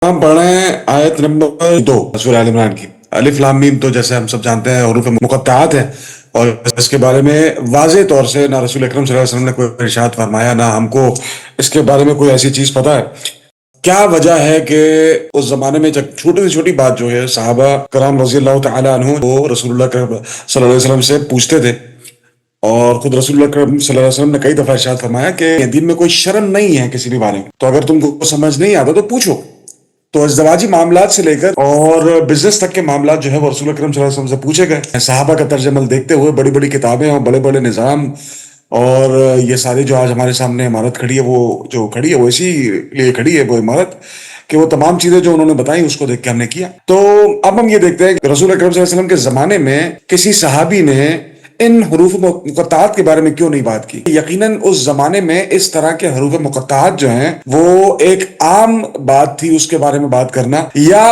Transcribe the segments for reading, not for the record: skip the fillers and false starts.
हम पढ़ रहे हैं आयत नंबर 2 सूरह आल इमरान की। अलिफ लाम मीम तो जैसे हम सब जानते हैं हरूफ मुक़त्तआत है, और इसके बारे में वाज़े तौर से ना रसूल अकरम सल्लल्लाहु अलैहि वसल्लम ने कोई इरशाद फरमाया, ना हमको इसके बारे में कोई ऐसी चीज पता है। क्या वजह है कि उस जमाने में जब छोटी से छोटी बात जो है सहाबा कराम रज़ी अल्लाह तआला अन्हु वो रसूलुल्लाह सल्लल्लाहु अलैहि वसल्लम से पूछते थे, और खुद रसूलुल्लाह सल्लल्लाहु अलैहि वसल्लम ने कई दफा इरशाद फरमाया कि दीन में कोई शर्म नहीं है किसी भी बारे में, तो अगर तुमको समझ नहीं आता तो पूछो। तो अज़दवाजी मामलात से लेकर और बिजनेस तक के मामलात जो है वो रसूल अकरम सल्लल्लाहु अलैहि वसल्लम से पूछे गए। सहाबा का तर्जमल देखते हुए बड़ी बड़ी किताबें और बड़े बड़े निज़ाम और ये सारी जो आज हमारे सामने इमारत खड़ी है, वो जो खड़ी है वो इसी लिए खड़ी है वो इमारत कि वो तमाम चीजें जो उन्होंने बताई उसको देख के हमने किया। तो अब हम ये देखते हैं कि रसूल अकरम सल्लल्लाहु अलैहि वसल्लम के जमाने में किसी सहाबी ने इन हरूफ मुक़त्तआत के बारे में क्यों नहीं बात की। यकीनन उस जमाने में इस तरह के हरूफ मुक़त्तआत जो हैं वो एक आम बात थी, उसके बारे में बात करना, या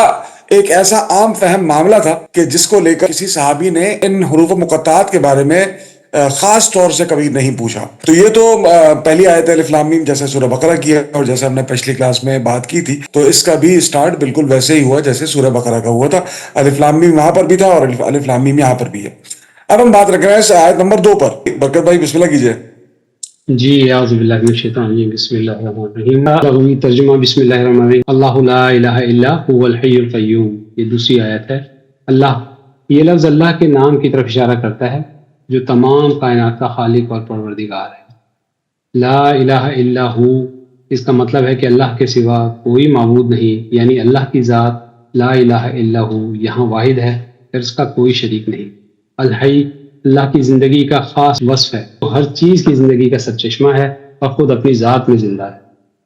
एक ऐसा आम फहम मामला था कि जिसको लेकर किसी सहाबी ने इन हरूफ मुक़त्तआत के बारे में खास तौर से कभी नहीं पूछा। तो ये तो पहली आयत अलिफ लाम मीम जैसे सूरह बकरा की है, और जैसे हमने पिछली क्लास में बात की थी, तो इसका भी स्टार्ट बिल्कुल वैसे ही हुआ जैसे सूरह बकरा का हुआ था। अलिफ लाम मीम वहां पर भी था और अलिफ लाम मीम यहाँ पर भी है। अब हम बात रख रहे हैं आयत नंबर 2 पर। बरकत भाई बिस्मिल्लाह कीजिए। जी आज़ुबिल्लाहि मिनश्शैतानिर्रजीम बिस्मिल्लाहिर्रहमानिर्रहीम। लग़वी तर्जुमा बिस्मिल्लाहिर्रहमानिर्रहीम। अल्लाहु ला इलाहा इल्ला हुवल हय्युल क़य्यूम। ये दूसरी आयत है। अल्लाह, ये लफ्ज़ अल्लाह के नाम की तरफ इशारा करता है जो तमाम कायनात का खालिक और परवरदिगार है। ला इलाहा इल्ला हु, इसका मतलब है कि अल्लाह के सिवा कोई माबूद नहीं, यानी अल्लाह की ज़ात ला इलाहा इल्ला हु यहाँ वाहिद है, फिर इसका कोई शरीक नहीं। अल हई, अल्लाह की ज़िंदगी का ख़ास वस्फ़ है, तो हर चीज़ की ज़िंदगी का सरचश्मा है और ख़ुद अपनी ज़ात में ज़िंदा है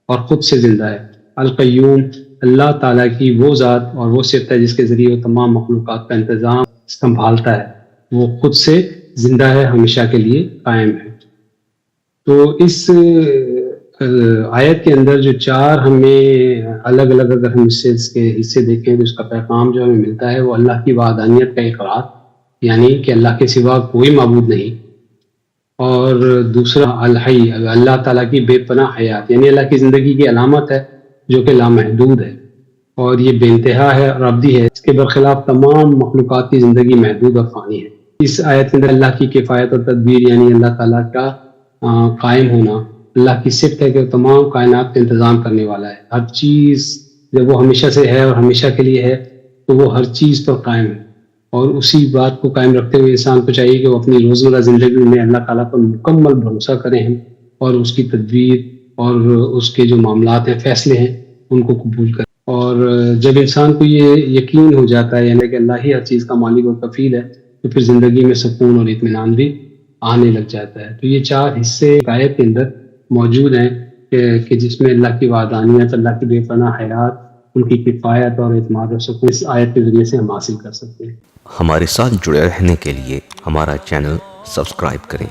और ख़ुद से ज़िंदा है। अल क़य्यूम, अल्लाह ताला की वो ज़ात और वो सिफ़त है जिसके ज़रिए वो तमाम मखलूक़ात का इंतज़ाम संभालता है, वो ख़ुद से ज़िंदा है, हमेशा के लिए कायम है। तो इस आयत के अंदर जो चार हमें अलग अलग अगर हम इसके हिस्से देखें तो उसका पैगाम जो हमें मिलता है वो अल्लाह की वहदानियत का इक़रार, यानी कि अल्लाह के सिवा कोई माबूद नहीं, और दूसरा अल हई, अल्लाह ताला की बेपनाह हयात, यानी अल्लाह की ज़िंदगी की अलामत है जो कि लामहदूद है और ये बेइंतहा है और अब्दी है। इसके बरखिलाफ तमाम मखलूक़ात की ज़िंदगी महदूद और फ़ानी है। इस आयत के अंदर अल्लाह की किफ़ायत और तदबीर, यानी अल्लाह ताला का कायम होना, अल्लाह की सिफ़त है कि वो तमाम कायनात का इंतज़ाम करने वाला है। हर चीज़ जब वो हमेशा से है और हमेशा के लिए है तो वो हर चीज़ पर कायम है, और उसी बात को कायम रखते हुए इंसान को चाहिए कि वो अपनी रोज़मर्रा ज़िंदगी में अल्लाह ताला पर मुकम्मल भरोसा करें और उसकी तदबीर और उसके जो मामलात हैं, फ़ैसले हैं, उनको कबूल करें। और जब इंसान को ये यकीन हो जाता है यानी कि अल्लाह ही हर चीज़ का मालिक और कफ़ील है, तो फिर ज़िंदगी में सुकून और इत्मीनान भी आने लग जाता है। तो ये चार हिस्से आयत के अंदर मौजूद हैं कि जिसमें अल्लाह की वहदानियत, अल्लाह की बेपनाह हयात, उनकी किफ़ायत और इत्मीनान और सुकून इस आयत के ज़रिए से हम हासिल कर सकते हैं। हमारे साथ जुड़े रहने के लिए हमारा चैनल सब्सक्राइब करें।